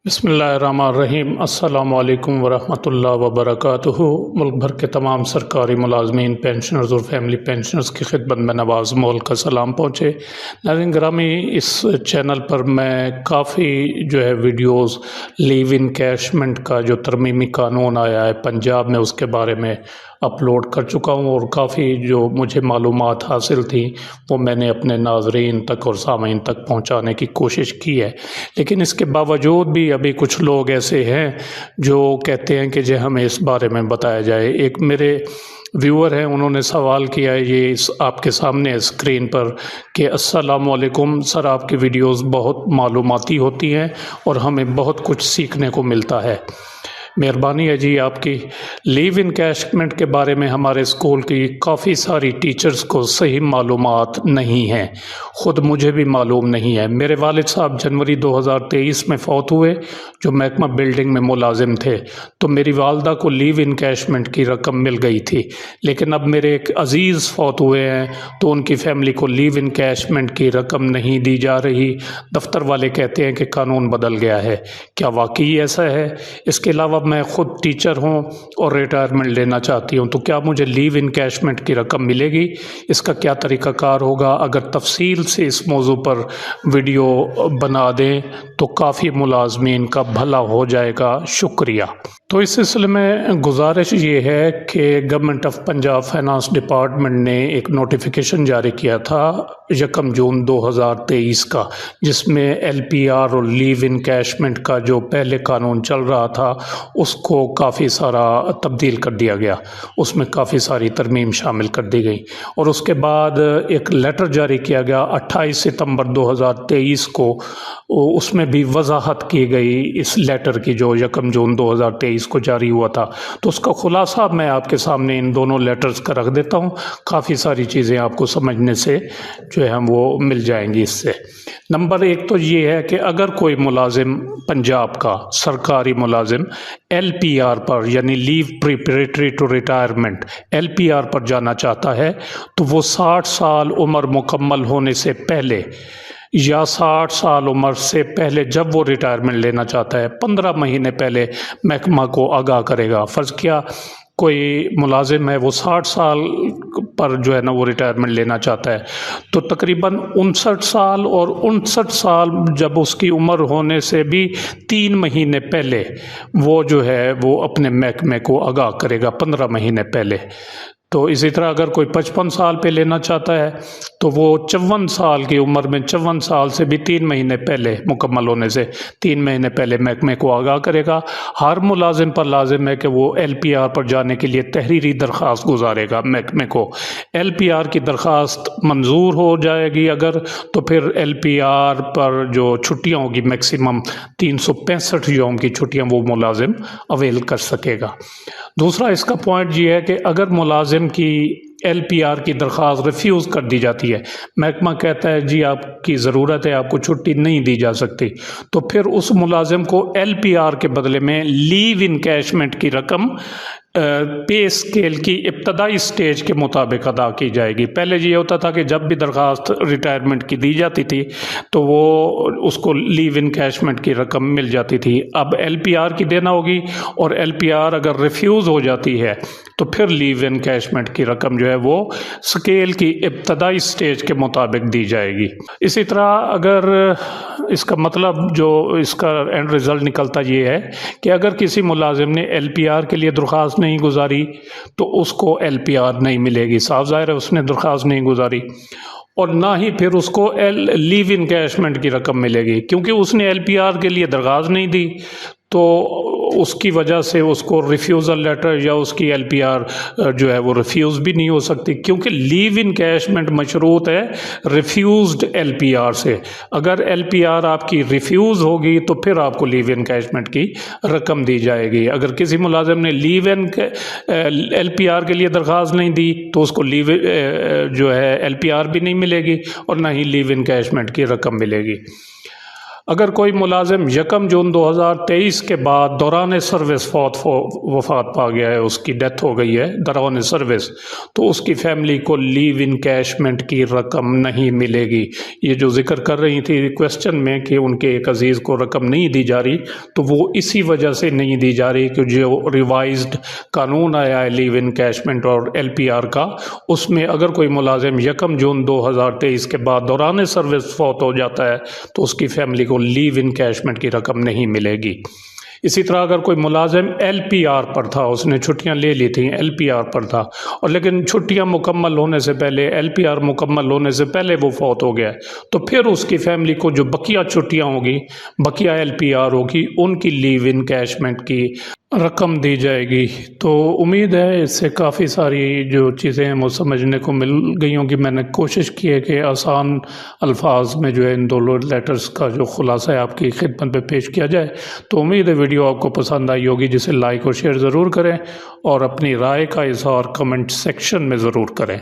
بسم اللہ الرحمن الرحیم۔ السلام علیکم ورحمۃ اللہ وبرکاتہ۔ ملک بھر کے تمام سرکاری ملازمین، پینشنرز اور فیملی پینشنرز کی خدمت میں نواز مول کا سلام پہنچے۔ ناظرین گرامی، اس چینل پر میں کافی ویڈیوز لیو انکیشمنٹ کا جو ترمیمی قانون آیا ہے پنجاب میں، اس کے بارے میں اپلوڈ کر چکا ہوں، اور کافی جو مجھے معلومات حاصل تھیں وہ میں نے اپنے ناظرین تک اور سامعین تک پہنچانے کی کوشش کی ہے۔ لیکن اس کے باوجود بھی ابھی کچھ لوگ ایسے ہیں جو کہتے ہیں کہ ہمیں اس بارے میں بتایا جائے۔ ایک میرے ویور ہیں، انہوں نے سوال کیا ہے، یہ آپ کے سامنے ہے اسکرین پر، کہ السلام علیکم سر، آپ کی ویڈیوز بہت معلوماتی ہوتی ہیں اور ہمیں بہت کچھ سیکھنے کو ملتا ہے۔ مہربانی ہے جی آپ کی۔ لیو انکیشمنٹ کے بارے میں ہمارے اسکول کی کافی ساری ٹیچرز کو صحیح معلومات نہیں ہیں، خود مجھے بھی معلوم نہیں ہے۔ میرے والد صاحب جنوری 2023 میں فوت ہوئے، جو محکمہ بلڈنگ میں ملازم تھے، تو میری والدہ کو لیو انکیشمنٹ کی رقم مل گئی تھی۔ لیکن اب میرے ایک عزیز فوت ہوئے ہیں تو ان کی فیملی کو لیو انکیشمنٹ کی رقم نہیں دی جا رہی۔ دفتر والے کہتے ہیں کہ قانون بدل گیا ہے۔ کیا واقعی ایسا ہے؟ اس کے علاوہ میں خود ٹیچر ہوں اور ریٹائرمنٹ لینا چاہتی ہوں، تو کیا مجھے لیو انکیشمنٹ کی رقم ملے گی؟ اس کا کیا طریقہ کار ہوگا؟ اگر تفصیل سے اس موضوع پر ویڈیو بنا دیں تو کافی ملازمین کا بھلا ہو جائے گا۔ شکریہ۔ تو اس سلسلے میں گزارش یہ ہے کہ government of Punjab finance department نے ایک نوٹیفیکیشن جاری کیا تھا 1 جون 2023 کا، جس میں ایل پی آر اور لیو انکیشمنٹ کا جو پہلے قانون چل رہا تھا اس کو کافی سارا تبدیل کر دیا گیا، اس میں کافی ساری ترمیم شامل کر دی گئی، اور اس کے بعد ایک لیٹر جاری کیا گیا 28 ستمبر 2023 کو، اس میں بھی وضاحت کی گئی اس لیٹر کی جو 1 جون 2023 کو جاری ہوا تھا۔ تو اس کا خلاصہ میں آپ کے سامنے ان دونوں لیٹرز کا رکھ دیتا ہوں، کافی ساری چیزیں آپ کو سمجھنے سے وہ مل جائیں گی اس سے۔ نمبر 1 تو یہ ہے کہ اگر کوئی ملازم پنجاب کا سرکاری ملازم ایل پی آر پر، یعنی leave preparatory to retirement, L P R پر جانا چاہتا ہے، تو وہ 60 سال عمر مکمل ہونے سے پہلے یا 60 سال عمر سے پہلے جب وہ ریٹائرمنٹ لینا چاہتا ہے 15 مہینے پہلے محکمہ کو آگاہ کرے گا۔ فرض کیا کوئی ملازم ہے وہ 60 سال پر وہ ریٹائرمنٹ لینا چاہتا ہے، تو تقریباً 59 سال اور 59 سال جب اس کی عمر ہونے سے بھی 3 مہینے پہلے وہ وہ اپنے محکمے کو آگاہ کرے گا 15 مہینے پہلے۔ تو اسی طرح اگر کوئی 55 سال پہ لینا چاہتا ہے تو وہ 54 سال کی عمر میں 54 سال سے بھی 3 مہینے پہلے، مکمل ہونے سے 3 مہینے پہلے محکمے کو آگاہ کرے گا۔ ہر ملازم پر لازم ہے کہ وہ ایل پی آر پر جانے کے لیے تحریری درخواست گزارے گا محکمے کو۔ ایل پی آر کی درخواست منظور ہو جائے گی اگر، تو پھر ایل پی آر پر جو چھٹیاں ہوگی میکسیمم 365 یوم کی چھٹیاں وہ ملازم اویل کر سکے گا۔ دوسرا اس کا پوائنٹ یہ ہے کہ اگر ملازم کی ایل پی آر کی درخواست ریفیوز کر دی جاتی ہے، محکمہ کہتا ہے جی آپ کی ضرورت ہے، آپ کو چھٹی نہیں دی جا سکتی، تو پھر اس ملازم کو ایل پی آر کے بدلے میں لیو انکیشمنٹ کی رقم پے اسکیل کی ابتدائی سٹیج کے مطابق ادا کی جائے گی۔ پہلے یہ ہوتا تھا کہ جب بھی درخواست ریٹائرمنٹ کی دی جاتی تھی تو وہ اس کو لیو انکیشمنٹ کی رقم مل جاتی تھی، اب ایل پی آر کی دینا ہوگی، اور ایل پی آر اگر ریفیوز ہو جاتی ہے تو پھر لیو انکیشمنٹ کی رقم وہ سکیل کی ابتدائی سٹیج کے مطابق دی جائے گی۔ اسی طرح اگر اس کا مطلب جو اس کا اینڈ رزلٹ نکلتا یہ ہے کہ اگر کسی ملازم نے ایل پی آر کے لیے درخواست نہیں گزاری تو اس کو ایل پی آر نہیں ملے گی، صاف ظاہر ہے اس نے درخواست نہیں گزاری، اور نہ ہی پھر اس کو لیو انکیشمنٹ کی رقم ملے گی، کیونکہ اس نے ایل پی آر کے لیے درخواست نہیں دی، تو اس کی وجہ سے اس کو ریفیوزل لیٹر یا اس کی ایل پی آر وہ ریفیوز بھی نہیں ہو سکتی، کیونکہ لیو انکیشمنٹ مشروط ہے ریفیوزڈ ایل پی آر سے۔ اگر ایل پی آر آپ کی ریفیوز ہوگی تو پھر آپ کو لیو انکیشمنٹ کی رقم دی جائے گی۔ اگر کسی ملازم نے ایل پی آر کے لیے درخواست نہیں دی تو اس کو لیو ایل پی آر بھی نہیں ملے گی اور نہ ہی لیو انکیشمنٹ کی رقم ملے گی۔ اگر کوئی ملازم 1 جون 2023 کے بعد دوران سروس وفات پا گیا ہے، اس کی ڈیتھ ہو گئی ہے دوران سروس، تو اس کی فیملی کو لیو انکیشمنٹ کی رقم نہیں ملے گی۔ یہ جو ذکر کر رہی تھی کویسچن میں کہ ان کے ایک عزیز کو رقم نہیں دی جا رہی، تو وہ اسی وجہ سے نہیں دی جا رہی کہ جو ریوائزڈ قانون آیا ہے لیو انکیشمنٹ اور LPR کا، اس میں اگر کوئی ملازم 1 جون 2023 کے بعد دوران سروس فوت ہو جاتا ہے تو اس کی فیملی کو لیو انکیشمنٹ کی رقم نہیں ملے گی۔ اسی طرح اگر کوئی ملازم LPR پر تھا، اس نے چھٹیاں لے لی تھیں، LPR پر تھا، اور لیکن چھٹیاں مکمل ہونے سے پہلے، LPR مکمل ہونے سے پہلے وہ فوت ہو گیا، تو پھر اس کی فیملی کو جو بقیہ چھٹیاں ہوگی، بقیہ LPR ہوگی، ان کی لیو انکیشمنٹ کی رقم دی جائے گی۔ تو امید ہے اس سے کافی ساری جو چیزیں ہیں وہ سمجھنے کو مل گئی ہوں کہ میں نے کوشش کی ہے کہ آسان الفاظ میں جو ہے ان دونوں لیٹرز کا جو خلاصہ ہے آپ کی خدمت پہ پیش کیا جائے۔ تو امید ہے ویڈیو آپ کو پسند آئی ہوگی، جسے لائک اور شیئر ضرور کریں، اور اپنی رائے کا اظہار کمنٹ سیکشن میں ضرور کریں۔